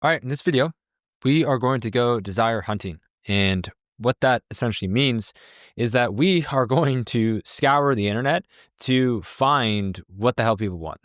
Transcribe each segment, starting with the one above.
All right, in this video, we are going to go desire hunting. And what that essentially means is that we are going to scour the internet to find what the hell people want.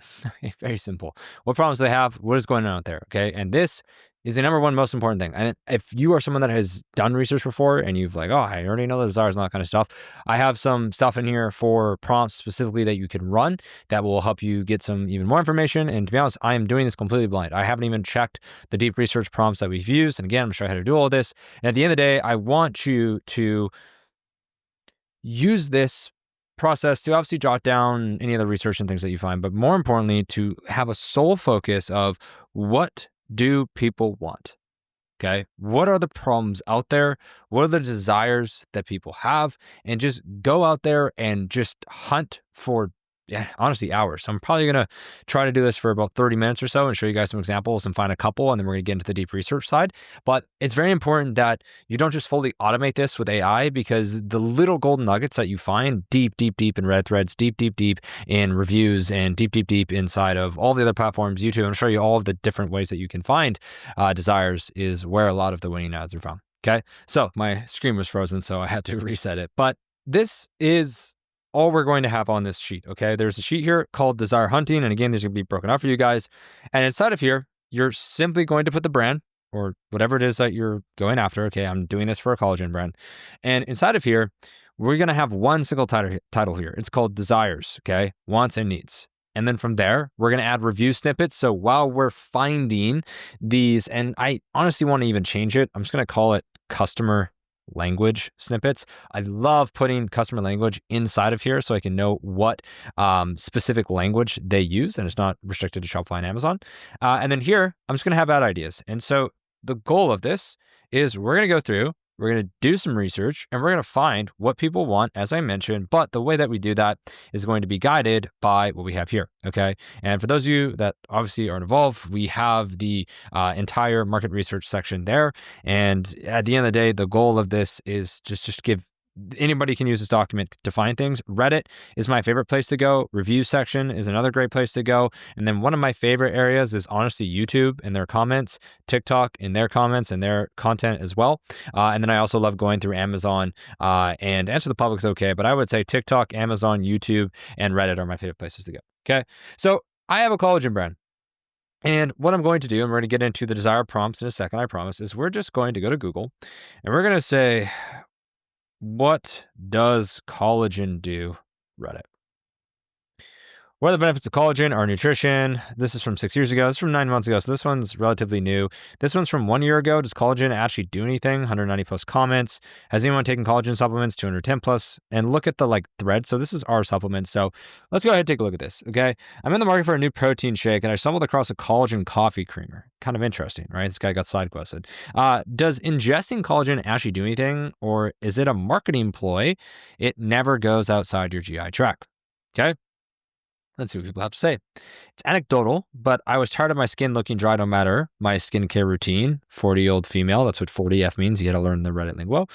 Very simple. What problems they have, what is going on out there. Okay. And this is the number one most important thing. And if you are someone that has done research before and you've like, oh, I already know the desires and all that kind of stuff, I have some stuff in here for prompts specifically that you can run that will help you get some even more information. And to be honest, I am doing this completely blind. I haven't even checked the deep research prompts that we've used. And again, I'm going to show you how to do all this. And at the end of the day, I want you to use this process to obviously jot down any of the research and things that you find, but more importantly, to have a sole focus of what do people want? Okay. What are the problems out there? What are the desires that people have? And just go out there and just hunt for, yeah, honestly, hours. So I'm probably going to try to do this for about 30 minutes or so and show you guys some examples and find a couple. And then we're going to get into the deep research side. But it's very important that you don't just fully automate this with AI, because the little golden nuggets that you find deep in Reddit threads, deep in reviews, and deep inside of all the other platforms, YouTube, I'm show you all of the different ways that you can find desires is where a lot of the winning ads are found. Okay. So my screen was frozen, so I had to reset it. But this is all we're going to have on this sheet. Okay. There's a sheet here called Desire Hunting. And again, these are going to be broken out for you guys. And inside of here, you're simply going to put the brand or whatever it is that you're going after. Okay. I'm doing this for a collagen brand. And inside of here, we're going to have one single title here. It's called Desires. Okay. Wants and needs. And then from there, we're going to add review snippets. So while we're finding these, and I honestly want to even change it, I'm just going to call it customer language snippets. I love putting customer language inside of here so I can know what specific language they use, and it's not restricted to Shopify and Amazon. And then here, I'm just going to have ad ideas. And so the goal of this is we're going to go through, we're going to do some research, and we're going to find what people want, as I mentioned. But the way that we do that is going to be guided by what we have here. Okay. And for those of you that obviously are involved, we have the entire market research section there. And at the end of the day, the goal of this is just give anybody can use this document to find things. Reddit is my favorite place to go. Review section is another great place to go. And then one of my favorite areas is honestly YouTube and their comments, TikTok in their comments and their content as well. And then I also love going through Amazon and Answer the Public is okay, but I would say TikTok, Amazon, YouTube, and Reddit are my favorite places to go. Okay. So I have a collagen brand. And what I'm going to do, and we're going to get into the desired prompts in a second, I promise, is we're just going to go to Google and we're going to say, what does collagen do? Reddit. What are the benefits of collagen or nutrition? This is from 6 years ago. This is from 9 months ago. So this one's relatively new. This one's from 1 year ago. Does collagen actually do anything? 190 plus comments. Has anyone taken collagen supplements? 210 plus. And look at the thread. So this is our supplement. So let's go ahead and take a look at this. Okay. I'm in the market for a new protein shake and I stumbled across a collagen coffee creamer. Kind of interesting, right? This guy got side quested. Does ingesting collagen actually do anything, or is it a marketing ploy? It never goes outside your GI tract. Okay. Let's see what people have to say. It's anecdotal, but I was tired of my skin looking dry no matter my skincare routine. 40-year-old female, that's what 40F means. You got to learn the Reddit lingo.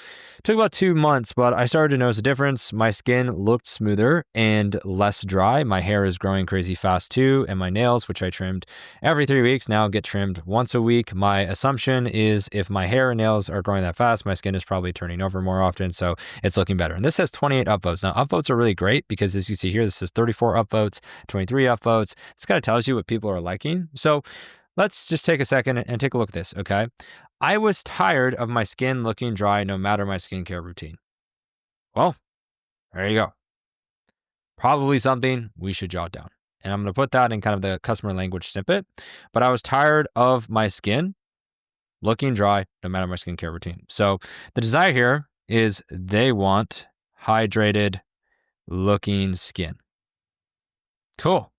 Took about 2 months, but I started to notice a difference. My skin looked smoother and less dry. My hair is growing crazy fast too, and my nails, which I trimmed every 3 weeks, now get trimmed once a week. My assumption is if my hair and nails are growing that fast, my skin is probably turning over more often, so it's looking better. And this has 28 upvotes. Now, upvotes are really great because as you see here, this is 34 upvotes, 23 upvotes. This kind of tells you what people are liking. So let's just take a second and take a look at this, okay? I was tired of my skin looking dry no matter my skincare routine. Well, there you go. Probably something we should jot down. And I'm going to put that in kind of the customer language snippet. But I was tired of my skin looking dry no matter my skincare routine. So the desire here is they want hydrated looking skin. Cool.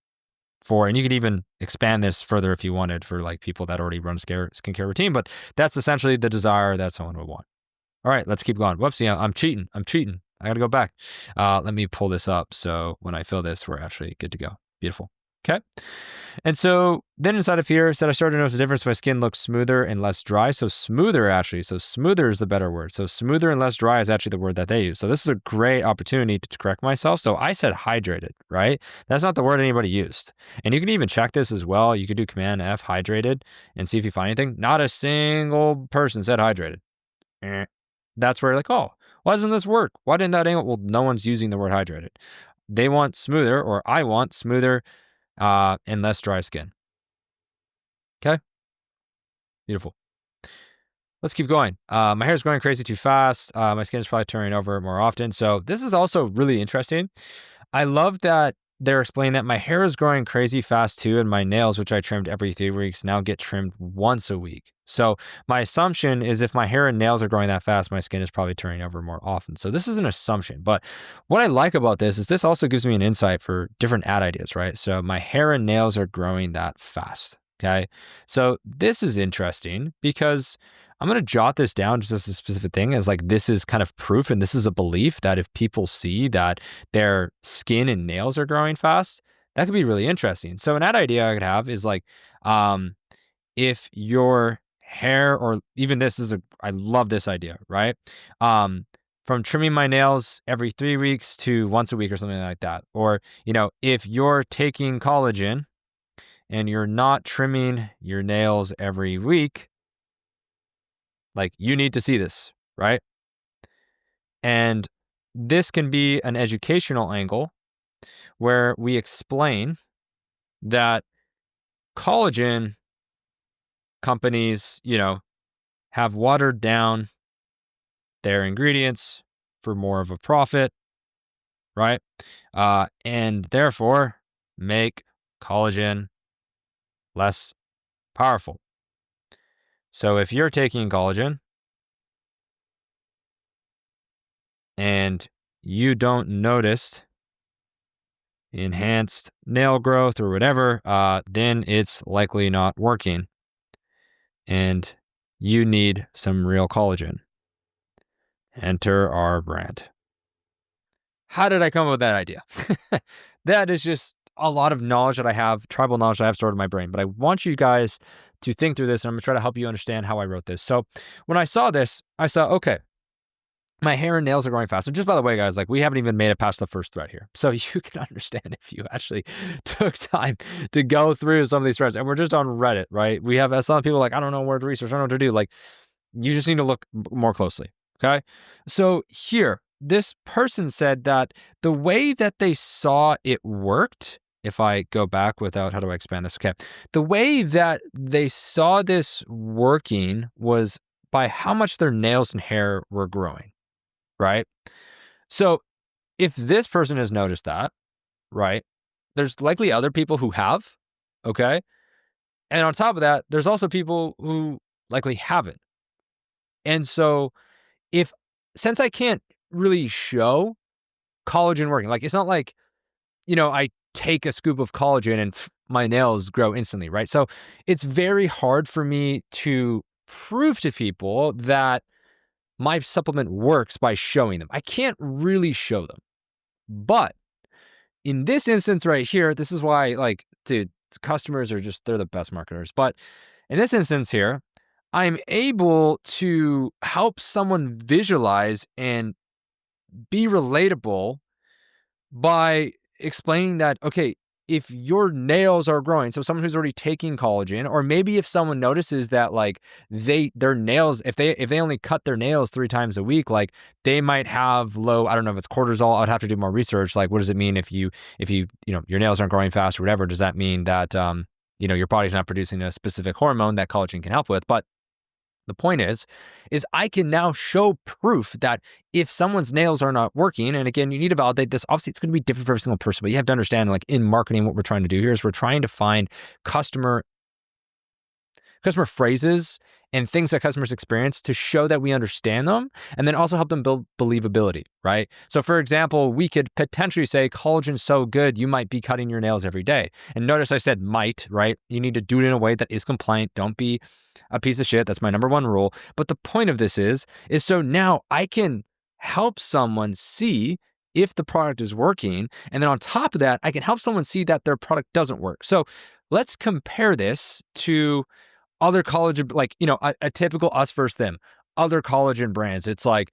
And you could even expand this further if you wanted for people that already run a skincare routine, but that's essentially the desire that someone would want. All right, let's keep going. Whoopsie, I'm cheating. I got to go back. Let me pull this up. So when I fill this, we're actually good to go. Beautiful. Okay. And so then inside of here, it said I started to notice the difference. My skin looks smoother and less dry. So smoother, actually. So smoother is the better word. So smoother and less dry is actually the word that they use. So this is a great opportunity to correct myself. So I said hydrated, right? That's not the word anybody used. And you can even check this as well. You could do Command F, hydrated, and see if you find anything. Not a single person said hydrated. That's where you're like, oh, why doesn't this work? Why didn't that angle? Well, no one's using the word hydrated. They want smoother, or I want smoother and less dry skin. Okay. Beautiful. Let's keep going. My hair is growing crazy too fast. My skin is probably turning over more often. So this is also really interesting. I love that they're explaining that my hair is growing crazy fast too, and my nails, which I trimmed every 3 weeks, now get trimmed once a week. So my assumption is if my hair and nails are growing that fast, my skin is probably turning over more often. So this is an assumption. But what I like about this is this also gives me an insight for different ad ideas, right? So my hair and nails are growing that fast. Okay. So this is interesting because I'm going to jot this down just as a specific thing as like this is kind of proof and this is a belief that if people see that their skin and nails are growing fast, that could be really interesting. So an ad idea I could have is like if your hair or even this is I love this idea, right? From trimming my nails every 3 weeks to once a week or something like that. Or, if you're taking collagen and you're not trimming your nails every week, like you need to see this, right? And this can be an educational angle where we explain that collagen companies, have watered down their ingredients for more of a profit, right? And therefore make collagen less powerful. So if you're taking collagen and you don't notice enhanced nail growth or whatever, then it's likely not working. And you need some real collagen. Enter our brand. How did I come up with that idea? That is just a lot of knowledge that I have, tribal knowledge that I have stored in my brain. But I want you guys to think through this, and I'm going to try to help you understand how I wrote this. So when I saw this, I saw, okay, my hair and nails are growing fast. So just by the way, guys, like we haven't even made it past the first thread here. So you can understand if you actually took time to go through some of these threads. And we're just on Reddit, right? We have some people like, I don't know where to research, I don't know what to do. Like you just need to look more closely. Okay. So here, this person said that the way that they saw it worked, if I go back without, how do I expand this? Okay. The way that they saw this working was by how much their nails and hair were growing, right? So if this person has noticed that, right, there's likely other people who have, okay? And on top of that, there's also people who likely haven't. And so since I can't really show collagen working, like it's not like, I take a scoop of collagen and my nails grow instantly, right? So it's very hard for me to prove to people that my supplement works by showing them. I can't really show them. But in this instance right here, this is why, like, dude, customers are they're the best marketers. But in this instance here, I'm able to help someone visualize and be relatable by explaining that, okay, if your nails are growing, so someone who's already taking collagen, or maybe if someone notices that like their nails, if they only cut their nails 3 times a week, like they might have low, I don't know if it's cortisol, I'd have to do more research. Like, what does it mean if you your nails aren't growing fast or whatever? Does that mean that, your body's not producing a specific hormone that collagen can help with? But the point is I can now show proof that if someone's nails are not working, and again, you need to validate this. Obviously, it's going to be different for every single person, but you have to understand, like in marketing, what we're trying to do here is we're trying to find customer phrases and things that customers experience to show that we understand them, and then also help them build believability, right? So for example, we could potentially say collagen's so good, you might be cutting your nails every day. And notice I said might, right? You need to do it in a way that is compliant. Don't be a piece of shit. That's my number one rule. But the point of this is so now I can help someone see if the product is working. And then on top of that, I can help someone see that their product doesn't work. So let's compare this to other collagen, like, a typical us versus them. Other collagen brands, it's like,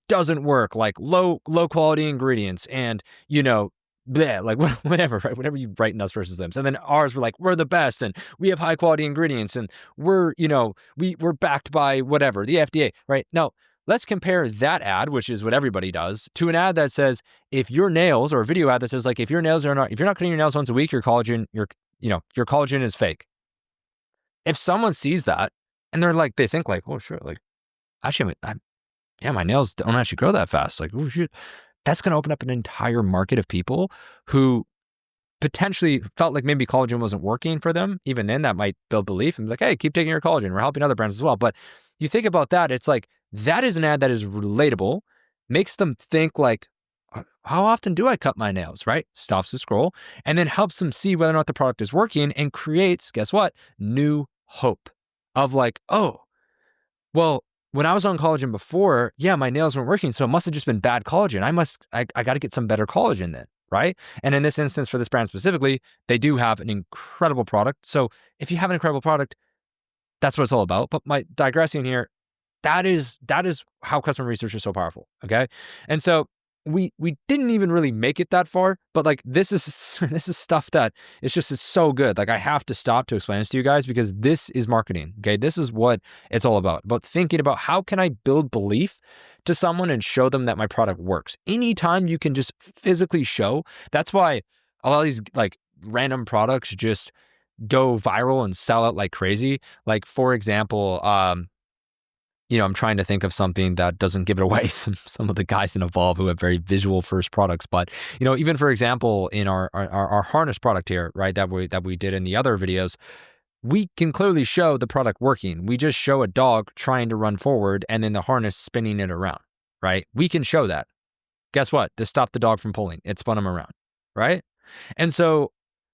doesn't work, like low quality ingredients and, bleh, like whatever, right? Whatever you write in us versus them. So then ours were like, we're the best and we have high quality ingredients and we're, we're backed by whatever, the FDA, right? No, let's compare that ad, which is what everybody does, to an ad that says, if your nails, or a video ad that says like, if you're not cutting your nails once a week, your collagen is fake. If someone sees that and they think like, oh shit, like actually, my nails don't actually grow that fast. Like, oh shit, that's going to open up an entire market of people who potentially felt like maybe collagen wasn't working for them. Even then, that might build belief and be like, hey, keep taking your collagen. We're helping other brands as well. But you think about that, it's like, that is an ad that is relatable, makes them think like, how often do I cut my nails, right? Stops the scroll and then helps them see whether or not the product is working and creates, guess what? New hope of like, oh, well, when I was on collagen before, yeah, my nails weren't working. So it must have just been bad collagen. I got to get some better collagen then, right? And in this instance, for this brand specifically, they do have an incredible product. So if you have an incredible product, that's what it's all about. But my digressing here, that is how customer research is so powerful. Okay. And so we didn't even really make it that far, but like this is stuff that it's so good. Like I have to stop to explain this to you guys because this is marketing. Okay. This is what it's all about thinking about how can I build belief to someone and show them that my product works. Anytime you can just physically show, that's why a lot of these like random products just go viral and sell out like crazy. Like for example, I'm trying to think of something that doesn't give it away. Some of the guys in Evolve who have very visual first products, but even for example, in our harness product here, right, that we did in the other videos, we can clearly show the product working. We just show a dog trying to run forward and then the harness spinning it around, right? We can show that. Guess what? This stopped the dog from pulling. It spun him around, right? And so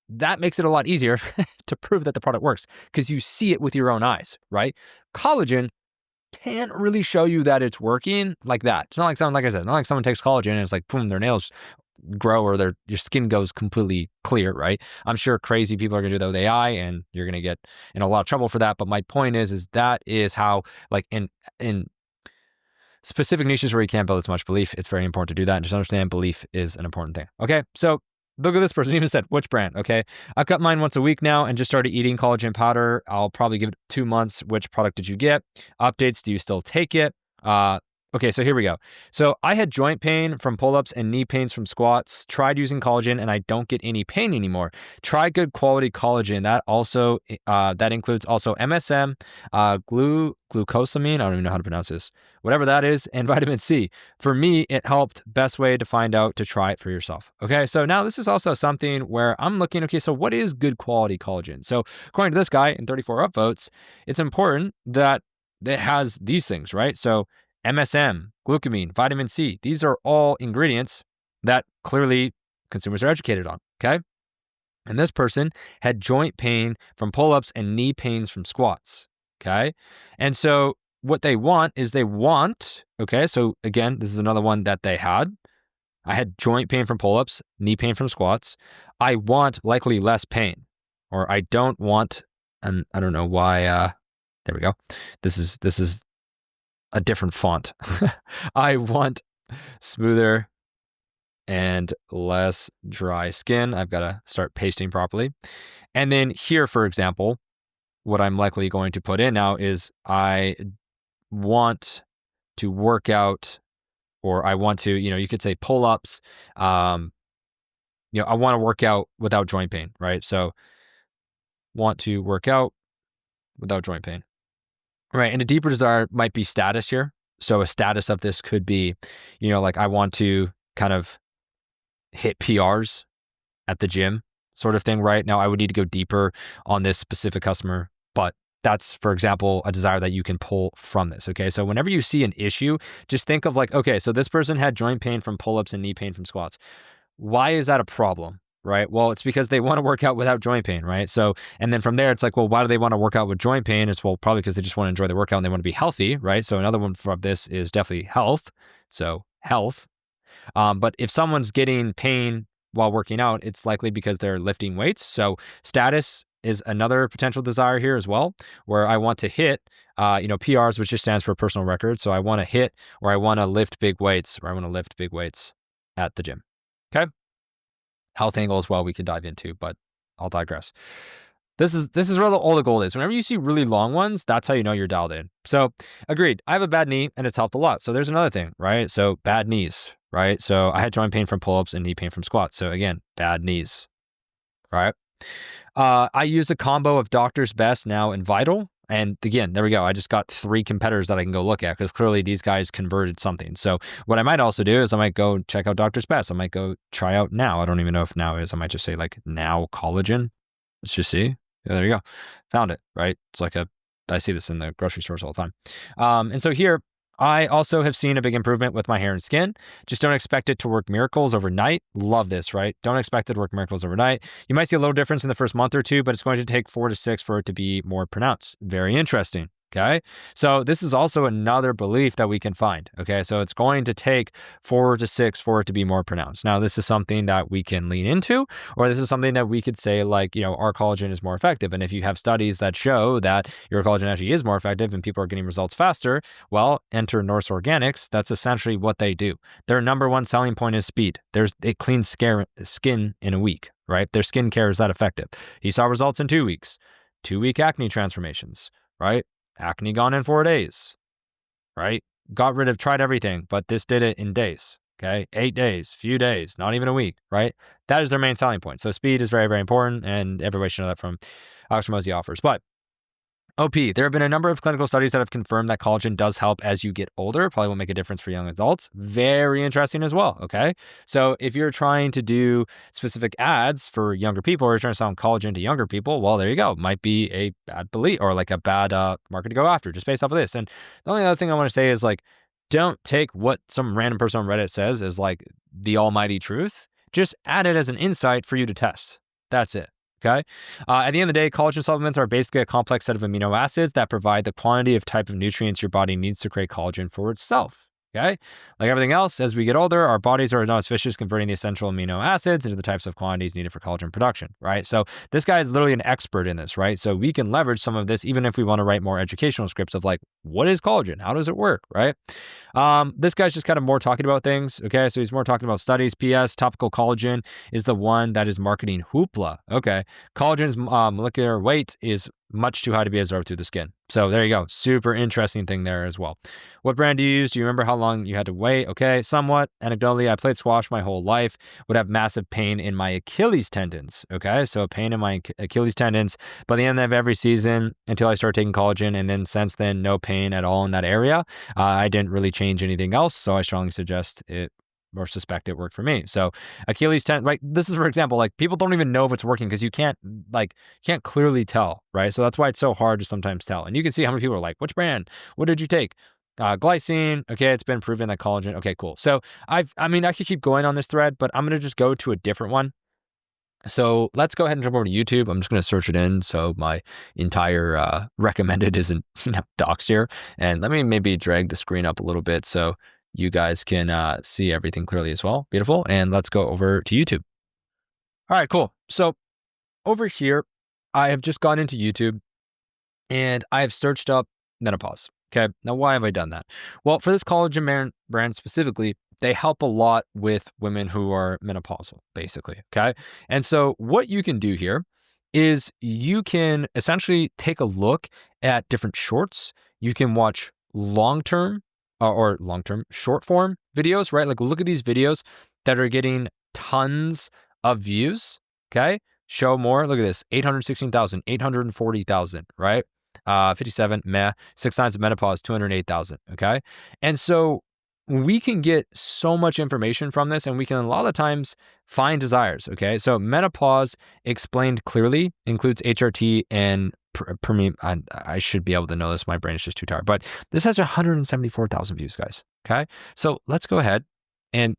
that makes it a lot easier to prove that the product works because you see it with your own eyes, right? Collagen can't really show you that it's working like that. It's not like someone, like I said, not like someone takes collagen and it's like, boom, their nails grow or your skin goes completely clear, right? I'm sure crazy people are gonna do that with AI and you're gonna get in a lot of trouble for that. But my point is that is how, like in specific niches where you can't build as much belief, it's very important to do that and just understand belief is an important thing. Okay, so look at this person, even said, which brand? Okay. I cut mine once a week now and just started eating collagen powder. I'll probably give it 2 months. Which product did you get? Updates. Do you still take it? Okay, so here we go. So I had joint pain from pull-ups and knee pains from squats. Tried using collagen and I don't get any pain anymore. Try good quality collagen. That also that includes also MSM, glucosamine. I don't even know how to pronounce this. Whatever that is, and vitamin C. For me, it helped. Best way to find out to try it for yourself. Okay, so now this is also something where I'm looking. Okay, so what is good quality collagen? So according to this guy in 34 upvotes, it's important that it has these things, right? So MSM, glucamine, vitamin C. These are all ingredients that clearly consumers are educated on, okay? And this person had joint pain from pull-ups and knee pains from squats, okay? And so what they want, okay, so again, this is another one that they had. I had joint pain from pull-ups, knee pain from squats. I want likely less pain, or I don't want, and I don't know why, there we go. This is a different font. I want smoother and less dry skin. I've got to start pasting properly. And then here, for example, what I'm likely going to put in now is I want to work out, or I want to, you could say pull-ups. I want to work out without joint pain, right? So want to work out without joint pain. Right. And a deeper desire might be status here. So a status of this could be, like I want to kind of hit PRs at the gym sort of thing, right? Now I would need to go deeper on this specific customer, but that's, for example, a desire that you can pull from this. Okay. So whenever you see an issue, just think of like, okay, so this person had joint pain from pull-ups and knee pain from squats. Why is that a problem? Right? Well, it's because they want to work out without joint pain, right? So, and then from there, it's like, well, why do they want to work out with joint pain? It's probably because they just want to enjoy the workout and they want to be healthy, right? So another one from this is definitely health. So health. But if someone's getting pain while working out, it's likely because they're lifting weights. So status is another potential desire here as well, where I want to hit, PRs, which just stands for personal record. So I want to hit, or I want to lift big weights, at the gym. Okay. Health angle as well we could dive into, but I'll digress. This is where all the gold is. Whenever you see really long ones, that's how you know you're dialed in. So agreed. I have a bad knee and it's helped a lot. So there's another thing, right? So bad knees, right? So I had joint pain from pull-ups and knee pain from squats. So again, bad knees, right? I use a combo of Doctor's Best now and Vital. And again, there we go. I just got 3 competitors that I can go look at because clearly these guys converted something. So what I might also do is I might go check out Doctor's Best. I might go try out Now. I don't even know if Now is. I might just say like Now Collagen. Let's just see. Yeah, there you go. Found it, right? It's like I see this in the grocery stores all the time. And so here, I also have seen a big improvement with my hair and skin. Just don't expect it to work miracles overnight. Love this, right? Don't expect it to work miracles overnight. You might see a little difference in the first month or 2, but it's going to take 4 to 6 for it to be more pronounced. Very interesting. Okay. So this is also another belief that we can find. Okay. So it's going to take 4 to 6 for it to be more pronounced. Now, this is something that we can lean into, or this is something that we could say like, our collagen is more effective. And if you have studies that show that your collagen actually is more effective and people are getting results faster, well, enter Norse Organics. That's essentially what they do. Their number one selling point is speed. It cleans skin in a week, right? Their skincare is that effective. He saw results in 2 weeks, 2-week acne transformations, right? Acne gone in 4 days, right? Tried everything, but this did it in days, okay? 8 days, few days, not even a week, right? That is their main selling point. So speed is very, very important, and everybody should know that from Alex Hormozi offers. But OP, there have been a number of clinical studies that have confirmed that collagen does help as you get older. Probably won't make a difference for young adults. Very interesting as well, okay? So if you're trying to do specific ads for younger people, or you're trying to sell collagen to younger people, well, there you go. Might be a bad belief or like a bad market to go after just based off of this. And the only other thing I want to say is like, don't take what some random person on Reddit says as like the almighty truth. Just add it as an insight for you to test. That's it. Okay. At the end of the day, collagen supplements are basically a complex set of amino acids that provide the quantity of type of nutrients your body needs to create collagen for itself. Okay. Like everything else, as we get older, our bodies are not as efficient converting the essential amino acids into the types of quantities needed for collagen production, right? So this guy is literally an expert in this, right? So we can leverage some of this even if we want to write more educational scripts of like, what is collagen? How does it work, right? This guy's just kind of more talking about things, okay? So he's more talking about studies. P.S. Topical collagen is the one that is marketing Hoopla, okay? Collagen's molecular weight is much too high to be absorbed through the skin. So there you go. Super interesting thing there as well. What brand do you use? Do you remember how long you had to wait? Okay, somewhat. Anecdotally, I played squash my whole life, would have massive pain in my Achilles tendons. Okay, so pain in my Achilles tendons by the end of every season until I started taking collagen. And then since then, no pain at all in that area. I didn't really change anything else. So I strongly suggest it or suspect it worked for me. So Achilles tendon, right? This is, for example, like people don't even know if it's working because you can't clearly tell, right? So that's why it's so hard to sometimes tell. And you can see how many people are like, which brand? What did you take? Glycine. Okay, it's been proven that collagen. Okay, cool. So I could keep going on this thread, but I'm going to just go to a different one. So let's go ahead and jump over to YouTube. I'm just going to search it in so my entire recommended isn't doxed here. And let me maybe drag the screen up a little bit so you guys can see everything clearly as well. Beautiful. And let's go over to YouTube. All right, cool. So over here, I have just gone into YouTube and I have searched up menopause. Okay. Now, why have I done that? Well, for this collagen brand specifically, they help a lot with women who are menopausal, basically. Okay. And so what you can do here is you can essentially take a look at different shorts. You can watch long-term short form videos, right? Like look at these videos that are getting tons of views. Okay. Show more. Look at this. 816,000, 840,000, right? 57, 6 signs of menopause, 208,000. Okay. And so we can get so much information from this and we can a lot of times find desires. Okay. So menopause explained clearly includes HRT and I should be able to know this. My brain is just too tired, but this has 174,000 views, guys. Okay. So let's go ahead and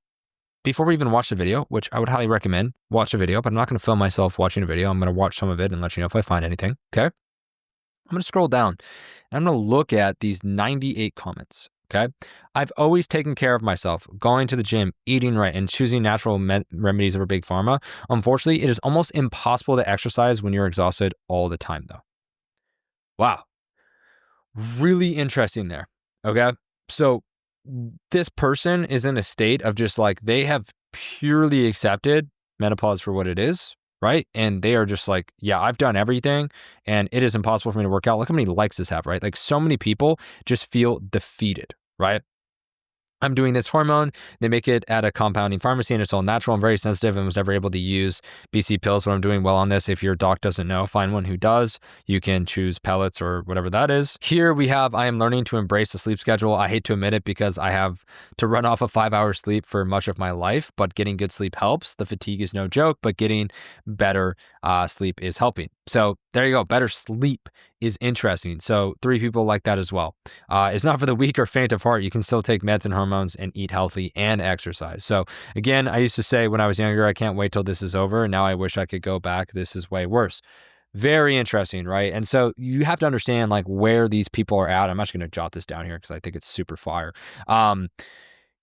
before we even watch the video, which I would highly recommend, watch the video, but I'm not going to film myself watching a video. I'm going to watch some of it and let you know if I find anything. Okay. I'm going to scroll down and I'm going to look at these 98 comments. Okay. I've always taken care of myself, going to the gym, eating right, and choosing natural remedies over big pharma. Unfortunately, it is almost impossible to exercise when you're exhausted all the time, though. Wow. Really interesting there. Okay. So this person is in a state of just like they have purely accepted menopause for what it is, right? And they are just like, yeah, I've done everything and it is impossible for me to work out. Look how many likes this have, right? Like so many people just feel defeated, right? I'm doing this hormone. They make it at a compounding pharmacy and it's all natural. I'm very sensitive and was never able to use BC pills, but I'm doing well on this. If your doc doesn't know, find one who does. You can choose pellets or whatever that is. Here we have, I am learning to embrace the sleep schedule. I hate to admit it because I have to run off of 5 hour sleep for much of my life, but getting good sleep helps. The fatigue is no joke, but getting better sleep is helping. So there you go. Better sleep is interesting. So 3 people like that as well. It's not for the weak or faint of heart. You can still take meds and hormones and eat healthy and exercise. So again, I used to say when I was younger, I can't wait till this is over. And now I wish I could go back. This is way worse. Very interesting, right? And so you have to understand like where these people are at. I'm actually going to jot this down here because I think it's super fire.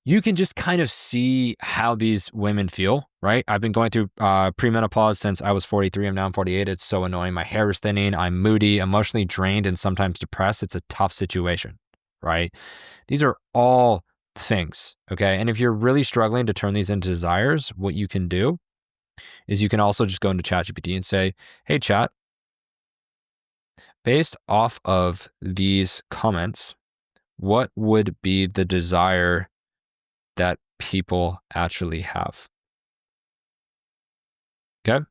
You can just kind of see how these women feel, right? I've been going through premenopause since I was 43. I'm now 48. It's so annoying. My hair is thinning. I'm moody, emotionally drained, and sometimes depressed. It's a tough situation, right? These are all things, okay? And if you're really struggling to turn these into desires, what you can do is you can also just go into ChatGPT and say, hey, chat, based off of these comments, what would be the desire that people actually have? Okay.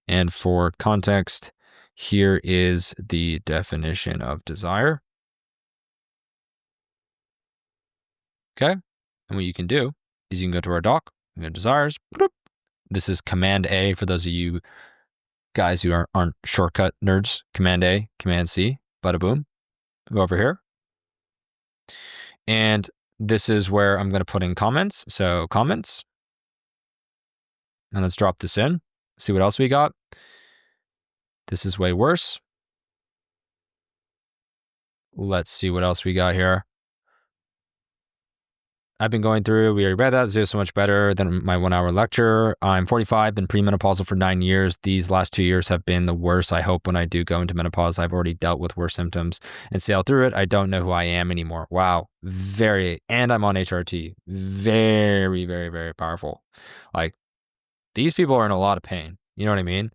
And for context, here is the definition of desire. Okay. And what you can do is you can go to our doc, you go to desires. This is Command A for those of you guys who aren't shortcut nerds. Command A, Command C, bada boom. Go over here. And this is where I'm going to put in comments. So comments. And let's drop this in. See what else we got. This is way worse. Let's see what else we got here. I've been going through, we already read that. This is so much better than my 1 hour lecture. I'm 45, been premenopausal for 9 years. These last 2 years have been the worst. I hope when I do go into menopause, I've already dealt with worse symptoms and sail through it. I don't know who I am anymore. Wow. And I'm on HRT. Very, very, very powerful. Like these people are in a lot of pain. You know what I mean?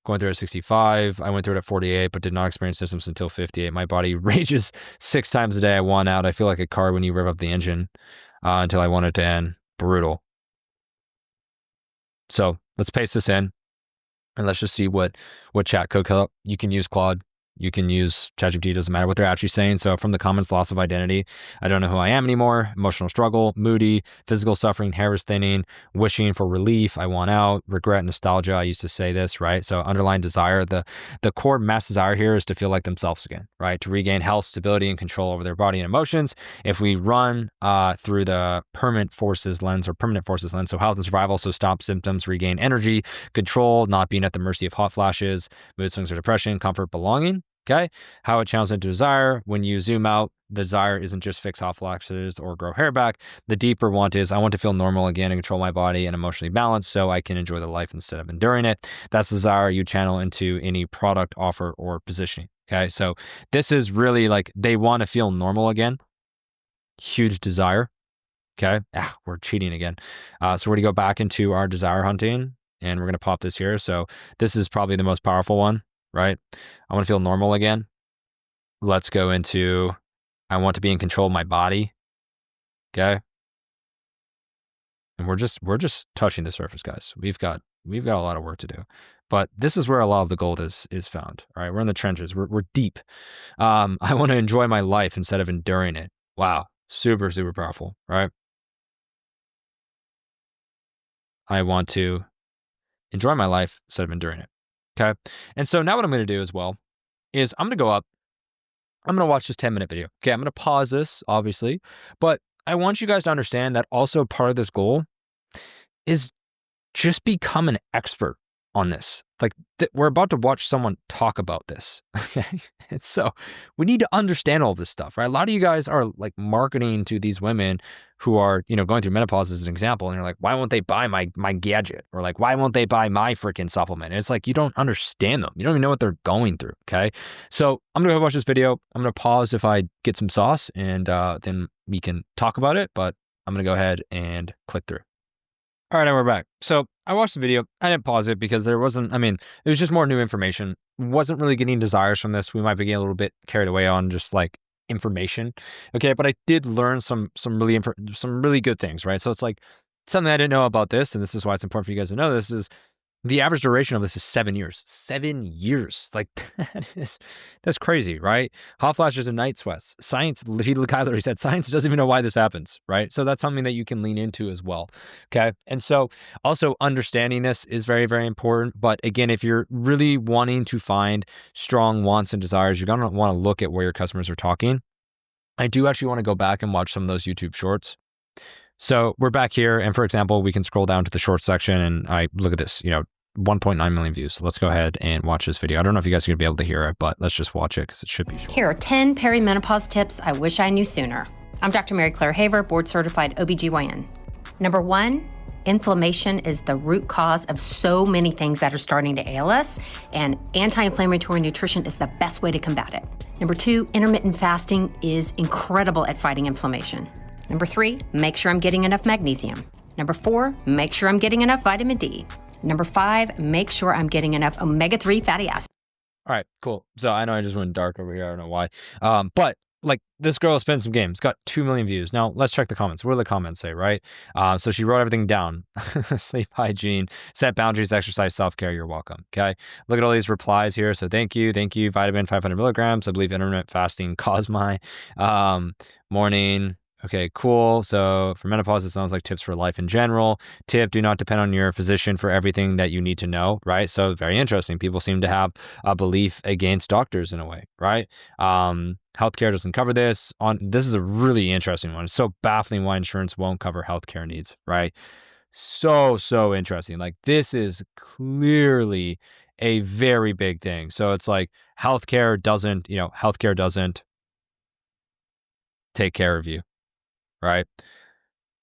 Going through it at 65. I went through it at 48, but did not experience symptoms until 58. My body rages 6 times a day. I want out. I feel like a car when you rev up the engine until I want it to end. Brutal. So let's paste this in and let's just see what chat code color. You can use Claude. You can use ChatGPT, doesn't matter what they're actually saying. So from the comments, loss of identity, I don't know who I am anymore, emotional struggle, moody, physical suffering, hair is thinning, wishing for relief, I want out, regret, nostalgia. I used to say this, right? So underlying desire, the core mass desire here is to feel like themselves again, right? To regain health, stability, and control over their body and emotions. If we run through the permanent forces lens, so health and survival, so stop symptoms, regain energy, control, not being at the mercy of hot flashes, mood swings or depression, comfort, belonging. Okay. How it channels into desire. When you zoom out, desire isn't just fix hot flashes or grow hair back. The deeper want is I want to feel normal again and control my body and emotionally balanced so I can enjoy the life instead of enduring it. That's desire you channel into any product, offer, or positioning. Okay. So this is really like they want to feel normal again. Huge desire. Okay. We're cheating again. So we're going to go back into our desire hunting and we're going to pop this here. So this is probably the most powerful one. Right? I want to feel normal again. Let's go into, I want to be in control of my body. Okay. And we're just touching the surface, guys. We've got a lot of work to do, but this is where a lot of the gold is found. All right. We're in the trenches. We're deep. I want to enjoy my life instead of enduring it. Wow. Super, super powerful. Right. I want to enjoy my life instead of enduring it. Okay. And so now what I'm going to do as well is I'm going to go up. I'm going to watch this 10-minute video. Okay. I'm going to pause this, obviously, but I want you guys to understand that also part of this goal is just become an expert on this. Like we're about to watch someone talk about this. Okay. And so we need to understand all this stuff, right? A lot of you guys are like marketing to these women who are, going through menopause as an example. And you're like, why won't they buy my gadget? Or like, why won't they buy my freaking supplement? And it's like, you don't understand them. You don't even know what they're going through. Okay. So I'm going to go watch this video. I'm going to pause if I get some sauce and then we can talk about it. But I'm going to go ahead and click through. All right, and we're back. So I watched the video. I didn't pause it because it was just more new information. Wasn't really getting desires from this. We might be getting a little bit carried away on just like information. Okay, but I did learn some really good things, right? So it's like something I didn't know about this, and this is why it's important for you guys to know this is the average duration of this is 7 years. 7 years. Like that's crazy, right? Hot flashes and night sweats. Science, Kyler, he said, science doesn't even know why this happens, right? So that's something that you can lean into as well. Okay. And so also understanding this is very, very important. But again, if you're really wanting to find strong wants and desires, you're going to want to look at where your customers are talking. I do actually want to go back and watch some of those YouTube shorts. So we're back here. And for example, we can scroll down to the short section and I look at this, 1.9 million views. So let's go ahead and watch this video. I don't know if you guys are going to be able to hear it, but let's just watch it because it should be short. Here are 10 perimenopause tips I wish I knew sooner. I'm Dr. Mary Claire Haver, board certified OBGYN. Number 1, inflammation is the root cause of so many things that are starting to ail us, and anti-inflammatory nutrition is the best way to combat it. Number 2, intermittent fasting is incredible at fighting inflammation. Number 3, make sure I'm getting enough magnesium. Number 4, make sure I'm getting enough vitamin D. Number 5, make sure I'm getting enough omega-3 fatty acids. All right, cool. So I know I just went dark over here. I don't know why. But like this girl has spent some games, got 2 million views. Now let's check the comments. What do the comments say, right? So she wrote everything down. Sleep hygiene, set boundaries, exercise, self-care. You're welcome. Okay. Look at all these replies here. So thank you. Vitamin 500 milligrams. I believe intermittent fasting caused my morning. Okay, cool. So for menopause, it sounds like tips for life in general. Tip, do not depend on your physician for everything that you need to know, right? So very interesting. People seem to have a belief against doctors in a way, right? Healthcare doesn't cover this. This is a really interesting one. It's so baffling why insurance won't cover healthcare needs, right? So interesting. Like this is clearly a very big thing. So it's like healthcare doesn't take care of you. Right.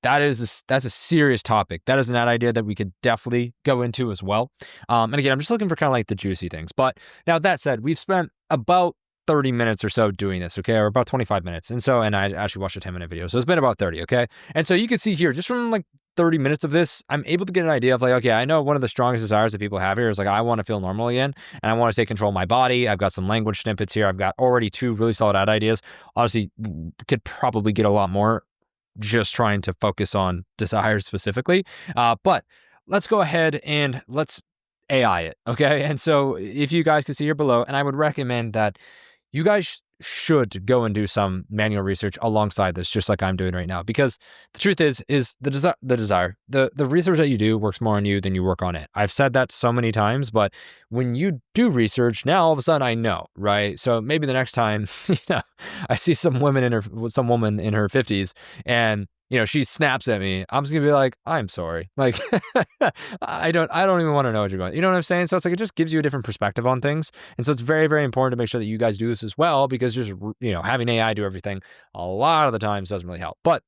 That's a serious topic. That is an idea that we could definitely go into as well. And again, I'm just looking for kind of like the juicy things. But now that said, we've spent about 30 minutes or so doing this, okay, or about 25 minutes. And I actually watched a 10-minute video. So it's been about 30, okay? And so you can see here, just from like 30 minutes of this, I'm able to get an idea of like, okay, I know one of the strongest desires that people have here is like, I want to feel normal again and I want to take control of my body. I've got some language snippets here. I've got already 2 really solid ad ideas. Honestly, could probably get a lot more just trying to focus on desires specifically. But let's go ahead and let's AI it. Okay. And so if you guys can see here below, and I would recommend that you guys should go and do some manual research alongside this, just like I'm doing right now, because the truth is the research that you do works more on you than you work on it. I've said that so many times, but when you do research, now all of a sudden I know, right? So maybe the next time, I see some woman in her 50s and she snaps at me, I'm just gonna be like, I'm sorry. Like, I don't even want to know what you're going. You know what I'm saying? So it's like, it just gives you a different perspective on things. And so it's very, very important to make sure that you guys do this as well, because just, having AI do everything a lot of the times doesn't really help. But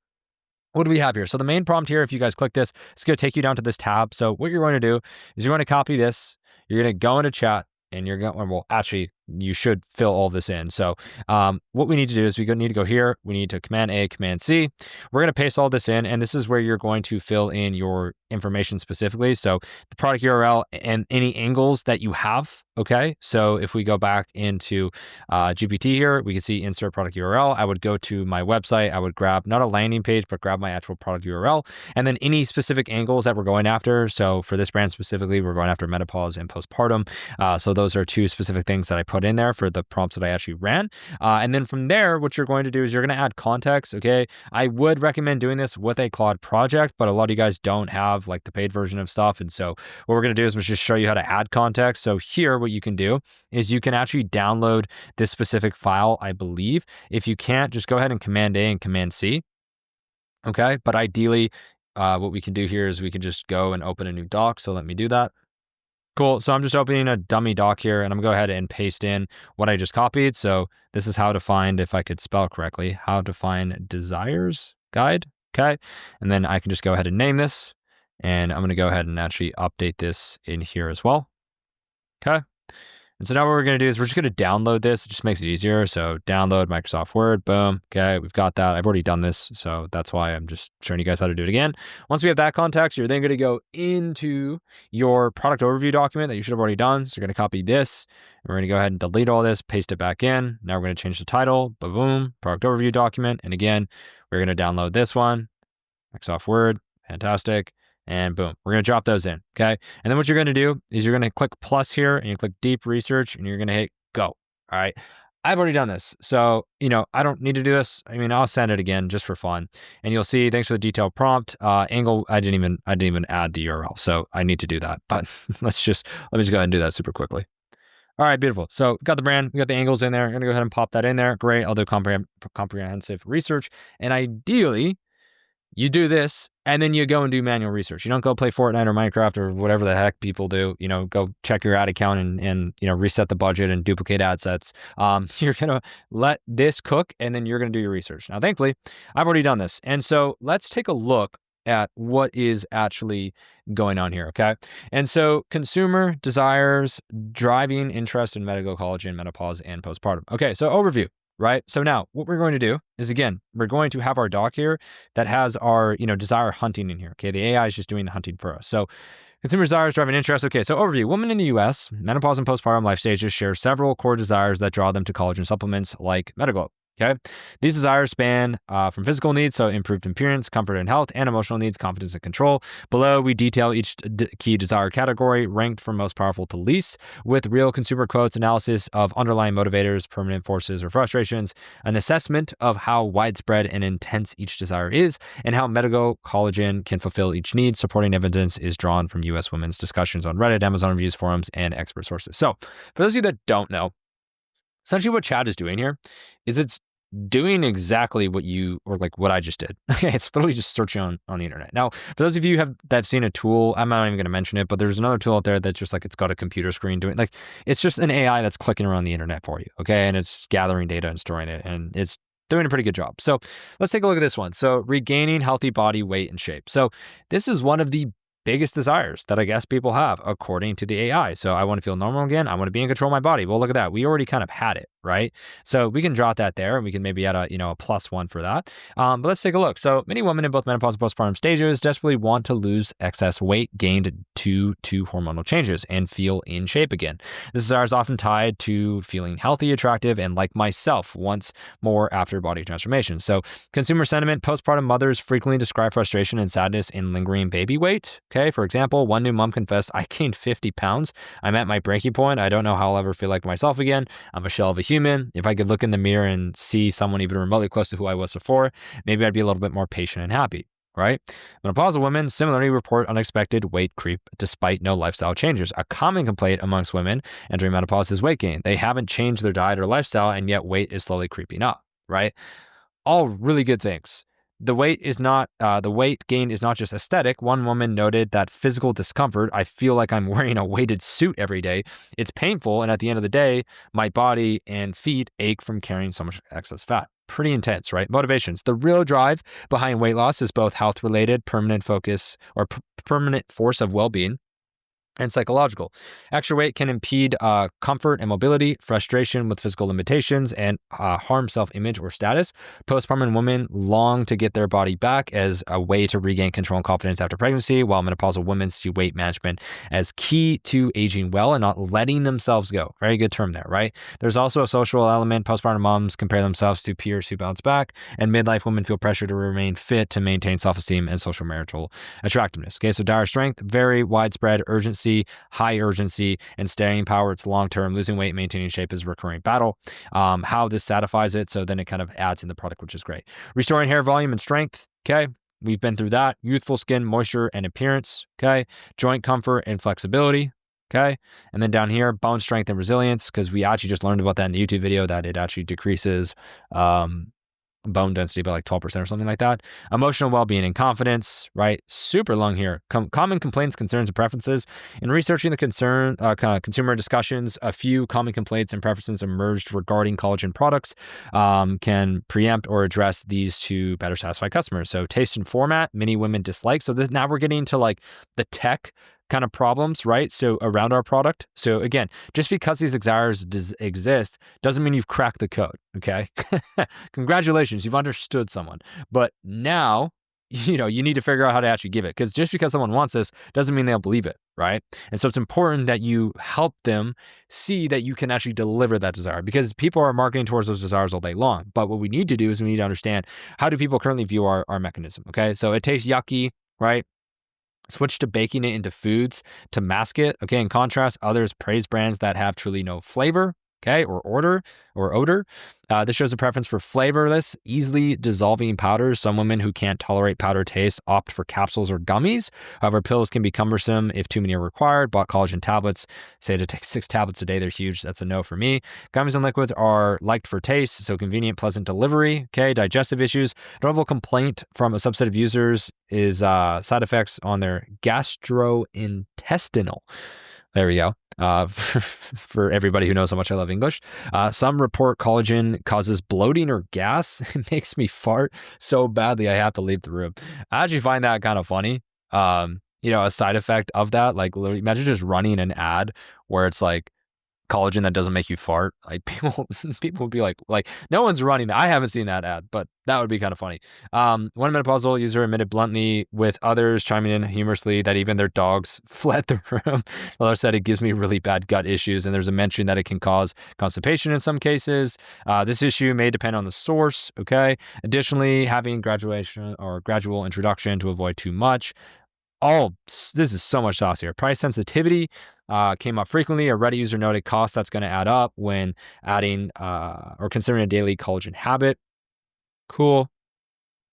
what do we have here? So the main prompt here, if you guys click this, it's going to take you down to this tab. So what you're going to do is you're going to copy this. You're going to go into chat and you're going, well, actually, you should fill all this in. So what we need to do is we need to go here. We need to Command A, Command C. We're going to paste all this in, and this is where you're going to fill in your information specifically. So the product URL and any angles that you have. Okay. So if we go back into GPT here, we can see insert product URL. I would go to my website. I would grab not a landing page, but grab my actual product URL, and then any specific angles that we're going after. So for this brand specifically, we're going after menopause and postpartum. So those are 2 specific things that I put in there for the prompts that I actually ran. And then from there, what you're going to do is you're going to add context. Okay. I would recommend doing this with a Claude project, but a lot of you guys don't have like the paid version of stuff. And so what we're going to do is we'll just show you how to add context. So here, what you can do is you can actually download this specific file, I believe. If you can't, just go ahead and Command A and Command C. Okay. But ideally, what we can do here is we can just go and open a new doc. So let me do that. Cool. So I'm just opening a dummy doc here, and I'm gonna go ahead and paste in what I just copied. So this is how to find, if I could spell correctly, how to find desires guide. Okay. And then I can just go ahead and name this, and I'm gonna go ahead and actually update this in here as well. Okay. And so now what we're going to do is we're just going to download this. It just makes it easier. So download Microsoft Word, boom. Okay, we've got that. I've already done this, so that's why I'm just showing you guys how to do it again. Once we have that context, you're then going to go into your product overview document that you should have already done. So you're going to copy this, and we're going to go ahead and delete all this, paste it back in. Now we're going to change the title, boom, product overview document. And again, we're going to download this one, Microsoft Word, fantastic. And boom, we're going to drop those in. Okay. And then what you're going to do is you're going to click plus here and you click deep research and you're going to hit go. All right. I've already done this. So, I don't need to do this. I mean, I'll send it again just for fun. And you'll see, thanks for the detailed prompt. Angle, I didn't even add the URL. So I need to do that. But let me just go ahead and do that super quickly. All right, beautiful. So we got the brand, we got the angles in there. I'm going to go ahead and pop that in there. Great. I'll do comprehensive research. And ideally, you do this and then you go and do manual research. You don't go play Fortnite or Minecraft or whatever the heck people do. Go check your ad account and reset the budget and duplicate ad sets. You're going to let this cook and then you're going to do your research. Now, thankfully, I've already done this. And so let's take a look at what is actually going on here, okay? And so consumer desires driving interest in medical collagen, menopause, and postpartum. Okay, so overview. Right. So now what we're going to do is, again, we're going to have our doc here that has our, desire hunting in here. Okay. The AI is just doing the hunting for us. So consumer desires driving interest. Okay. So overview. Women in the US, menopause and postpartum life stages share several core desires that draw them to collagen supplements like Metaglow. Okay. These desires span from physical needs, so improved appearance, comfort and health, and emotional needs, confidence and control. Below, we detail each key desire category ranked from most powerful to least, with real consumer quotes, analysis of underlying motivators, permanent forces or frustrations, an assessment of how widespread and intense each desire is, and how Metaglow collagen can fulfill each need. Supporting evidence is drawn from US women's discussions on Reddit, Amazon reviews, forums, and expert sources. So for those of you that don't know, essentially what Chad is doing here is it's doing exactly what I just did. Okay, it's literally just searching on the internet. Now, for those of you that have seen a tool, I'm not even going to mention it, but there's another tool out there that's just it's got a computer screen doing it's just an AI that's clicking around the internet for you. Okay, and it's gathering data and storing it, and it's doing a pretty good job. So let's take a look at this one. So regaining healthy body weight and shape. So this is one of the biggest desires that I guess people have according to the AI. So I want to feel normal again. I want to be in control of my body. Well, look at that. We already kind of had it, right? So we can jot that there and we can maybe add a +1 for that. But let's take a look. So many women in both menopause and postpartum stages desperately want to lose excess weight gained due to hormonal changes and feel in shape again. This desire is often tied to feeling healthy, attractive, and like myself once more after body transformation. So consumer sentiment, postpartum mothers frequently describe frustration and sadness in lingering baby weight. Okay, for example, one new mom confessed, I gained 50 pounds. I'm at my breaking point. I don't know how I'll ever feel like myself again. I'm a shell of a human. If I could look in the mirror and see someone even remotely close to who I was before, maybe I'd be a little bit more patient and happy, right? Menopausal women similarly report unexpected weight creep despite no lifestyle changes. A common complaint amongst women entering menopause is weight gain. They haven't changed their diet or lifestyle, and yet weight is slowly creeping up, right? All really good things. The weight gain is not just aesthetic. One woman noted that physical discomfort, I feel like I'm wearing a weighted suit every day. It's painful. And at the end of the day, my body and feet ache from carrying so much excess fat. Pretty intense, right? Motivations. The real drive behind weight loss is both health related, permanent focus or permanent force of well-being, and psychological. Extra weight can impede comfort and mobility, frustration with physical limitations, and harm self-image or status. Postpartum women long to get their body back as a way to regain control and confidence after pregnancy, while menopausal women see weight management as key to aging well and not letting themselves go. Very good term there, right? There's also a social element. Postpartum moms compare themselves to peers who bounce back, and midlife women feel pressure to remain fit to maintain self-esteem and social marital attractiveness. Okay, so dire strength, very widespread urgency, high urgency, and staying power. It's long-term. Losing weight, maintaining shape is a recurring battle. How this satisfies it. So then it kind of adds in the product, which is great. Restoring hair volume and strength. Okay. We've been through that. Youthful skin, moisture, and appearance. Okay. Joint comfort and flexibility. Okay. And then down here, bone strength and resilience, because we actually just learned about that in the YouTube video that it actually decreases bone density by like 12% or something like that. Emotional well-being and confidence, right? Super long here. Common complaints, concerns, and preferences. In researching the consumer discussions, a few common complaints and preferences emerged regarding collagen products can preempt or address these to better satisfy customers. So taste and format, many women dislike. So now we're getting into like the tech kind of problems, right? So around our product. So again, just because these desires exist doesn't mean you've cracked the code, okay? Congratulations, you've understood someone. But now, you need to figure out how to actually give it, because just because someone wants this doesn't mean they'll believe it, right? And so it's important that you help them see that you can actually deliver that desire, because people are marketing towards those desires all day long. But what we need to do is we need to understand, how do people currently view our mechanism, okay? So it tastes yucky, right? Switch to baking it into foods to mask it. Okay. In contrast, others praise brands that have truly no flavor. Okay, or odor. This shows a preference for flavorless, easily dissolving powders. Some women who can't tolerate powder taste opt for capsules or gummies. However, pills can be cumbersome if too many are required. Bought collagen tablets, say to take 6 tablets a day, they're huge. That's a no for me. Gummies and liquids are liked for taste, so convenient, pleasant delivery. Okay, digestive issues. Notable complaint from a subset of users is side effects on their gastrointestinal. There we go. For everybody who knows how much I love English. Some report collagen causes bloating or gas. It makes me fart so badly I have to leave the room. I actually find that kind of funny. A side effect of that, like literally imagine just running an ad where it's like collagen that doesn't make you fart. Like people would be like no one's running that. I haven't seen that ad, but that would be kind of funny. One menopausal user admitted bluntly, with others chiming in humorously, that even their dogs fled the room. Another said it gives me really bad gut issues, and there's a mention that it can cause constipation in some cases. This issue may depend on the source. Okay. Additionally, having gradual introduction to avoid too much. This is so much sauce here. Price sensitivity came up frequently. A Reddit user noted cost that's going to add up when adding or considering a daily collagen habit. Cool.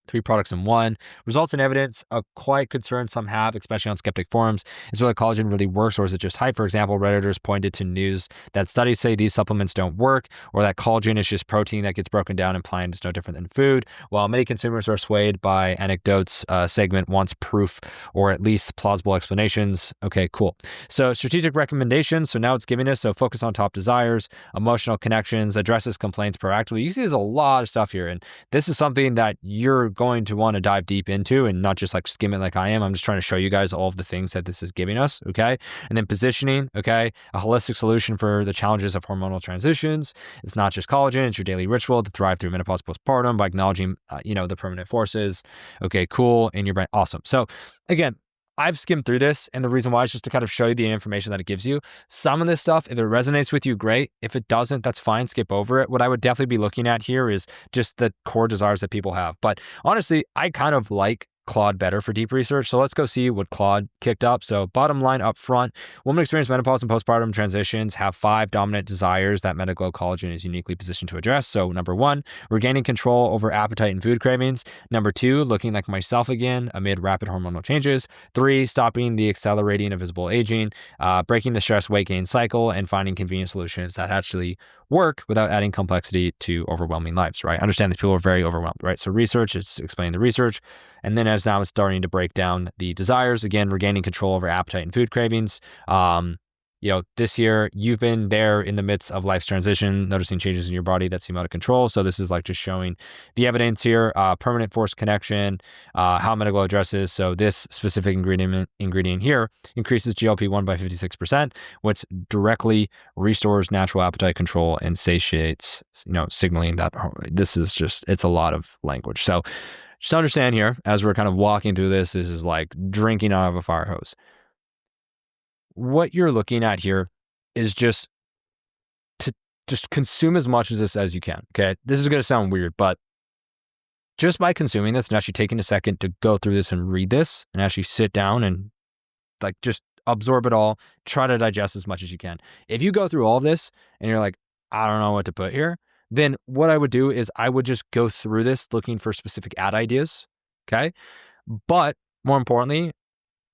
3 products in one. Results and evidence, a quite concern some have, especially on skeptic forums, is whether collagen really works or is it just hype. For example, Redditors pointed to news that studies say these supplements don't work, or that collagen is just protein that gets broken down and implying it's no different than food. While many consumers are swayed by anecdotes, segment wants proof or at least plausible explanations. Okay, cool. So strategic recommendations. So now it's giving us, so focus on top desires, emotional connections, addresses complaints proactively. You see there's a lot of stuff here, and this is something that you're going to want to dive deep into and not just like skim it like I am. I'm just trying to show you guys all of the things that this is giving us. Okay. And then positioning. Okay. A holistic solution for the challenges of hormonal transitions. It's not just collagen. It's your daily ritual to thrive through menopause postpartum by acknowledging, the permanent forces. Okay, cool. In your brain. Awesome. So again, I've skimmed through this, and the reason why is just to kind of show you the information that it gives you. Some of this stuff, if it resonates with you, great. If it doesn't, that's fine. Skip over it. What I would definitely be looking at here is just the core desires that people have. But honestly, I kind of like Claude better for deep research. So let's go see what Claude kicked up. So bottom line up front, women experience menopause and postpartum transitions have 5 dominant desires that Metaglow Collagen is uniquely positioned to address. So number 1, regaining control over appetite and food cravings. Number 2, looking like myself again amid rapid hormonal changes. 3, stopping the accelerating of visible aging, breaking the stress weight gain cycle, and finding convenient solutions that actually work without adding complexity to overwhelming lives, right? Understand that people are very overwhelmed, right? So research, it's explaining the research. And then as now it's starting to break down the desires, again, regaining control over appetite and food cravings. This year you've been there in the midst of life's transition, noticing changes in your body that seem out of control. So this is like just showing the evidence here, permanent force connection, how Metaglow addresses. So this specific ingredient here increases GLP-1 by 56%, which directly restores natural appetite control and satiates, signaling that this is just, it's a lot of language. So just understand here, as we're kind of walking through this is like drinking out of a fire hose. What you're looking at here is just to just consume as much of this as you can. Okay. This is going to sound weird, but just by consuming this and actually taking a second to go through this and read this and actually sit down and like just absorb it all, try to digest as much as you can. If you go through all of this and you're like, I don't know what to put here, then what I would do is I would just go through this looking for specific ad ideas. Okay. But more importantly,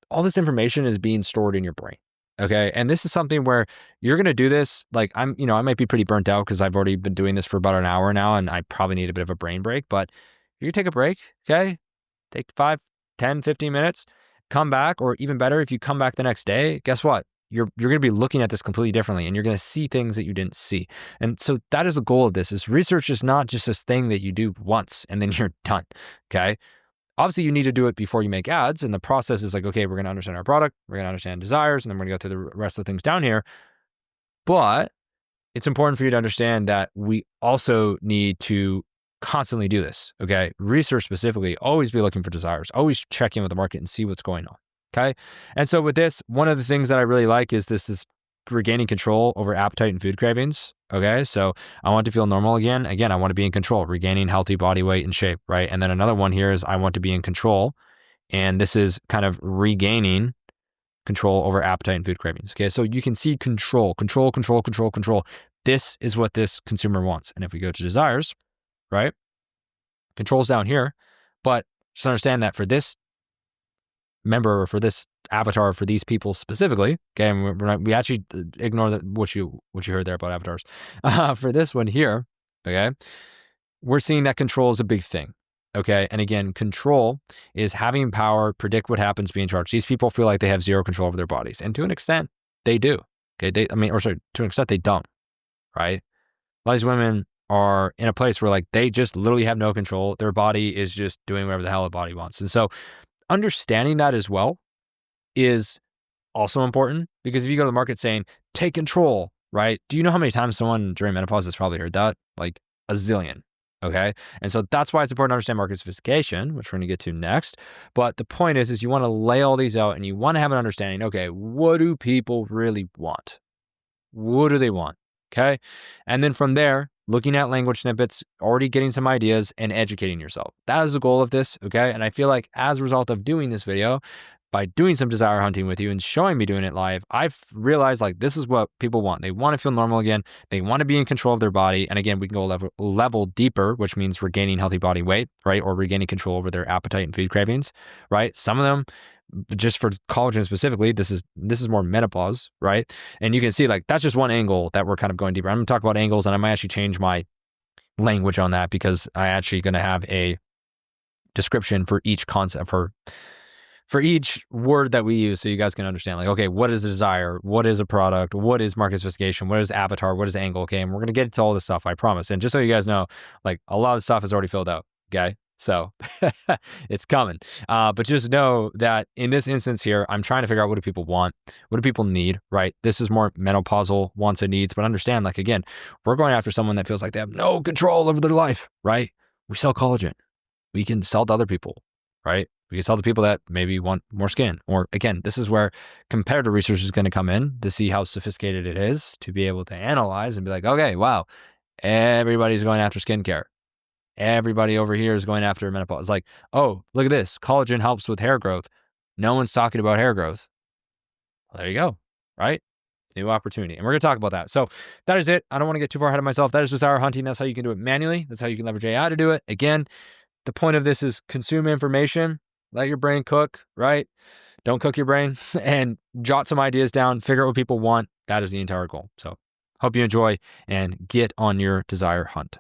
all this information is being stored in your brain. Okay. And this is something where you're going to do this. Like I might be pretty burnt out because I've already been doing this for about an hour now and I probably need a bit of a brain break, but you take a break. Okay. Take 5, 10, 15 minutes, come back, or even better, if you come back the next day, guess what? You're going to be looking at this completely differently and you're going to see things that you didn't see. And so that is the goal of this is research is not just this thing that you do once and then you're done. Okay. Obviously, you need to do it before you make ads. And the process is like, okay, we're going to understand our product, we're going to understand desires, and then we're going to go through the rest of the things down here. But it's important for you to understand that we also need to constantly do this. Okay. Research specifically, always be looking for desires, always check in with the market and see what's going on. Okay. And so with this, one of the things that I really like is this is regaining control over appetite and food cravings. Okay. So I want to feel normal again. Again, I want to be in control, regaining healthy body weight and shape. Right. And then another one here is I want to be in control. And this is kind of regaining control over appetite and food cravings. Okay. So you can see control. This is what this consumer wants. And if we go to desires, right? Control's down here, but just understand that for this member or for this avatar, for these people specifically, okay, and we actually ignore what you heard there about avatars. For this one here, okay, we're seeing that control is a big thing. Okay. And again, control is having power, predict what happens, be in charge. These people feel like they have zero control over their bodies. And to an extent, they do. Okay. To an extent, they don't. Right. A lot of these women are in a place where like they just literally have no control. Their body is just doing whatever the hell the body wants. And so understanding that as well is also important because if you go to the market saying, take control, right? Do you know how many times someone during menopause has probably heard that? Like a zillion. Okay. And so that's why it's important to understand market sophistication, which we're going to get to next. But the point is you want to lay all these out and you want to have an understanding. Okay. What do people really want? What do they want? Okay. And then from there, looking at language snippets, already getting some ideas and educating yourself. That is the goal of this. Okay. And I feel like as a result of doing this video, by doing some desire hunting with you and showing me doing it live, I've realized like this is what people want. They want to feel normal again. They want to be in control of their body. And again, we can go level deeper, which means regaining healthy body weight, right? Or regaining control over their appetite and food cravings, right? Some of them, just for collagen specifically, this is more menopause, right? And you can see like that's just one angle that we're kind of going deeper. I'm going to talk about angles and I might actually change my language on that because I actually going to have a description for each concept for each word that we use so you guys can understand like, okay, what is a desire? What is a product? What is market sophistication? What is avatar? What is angle? Okay. And we're going to get into all this stuff, I promise. And just so you guys know, like a lot of the stuff is already filled out. Okay. So it's coming. But just know that in this instance here, I'm trying to figure out what do people want? What do people need, right? This is more menopausal wants and needs, but understand like, again, we're going after someone that feels like they have no control over their life, right? We sell collagen. We can sell to other people, right? We can sell to people that maybe want more skin. Or again, this is where competitor research is going to come in to see how sophisticated it is to be able to analyze and be like, okay, wow, everybody's going after skincare. Everybody over here is going after menopause. It's like, oh, look at this. Collagen helps with hair growth. No one's talking about hair growth. Well, there you go, right? New opportunity. And we're going to talk about that. So that is it. I don't want to get too far ahead of myself. That is desire hunting. That's how you can do it manually. That's how you can leverage AI to do it. Again, the point of this is consume information, let your brain cook, right? Don't cook your brain and jot some ideas down, figure out what people want. That is the entire goal. So hope you enjoy and get on your desire hunt.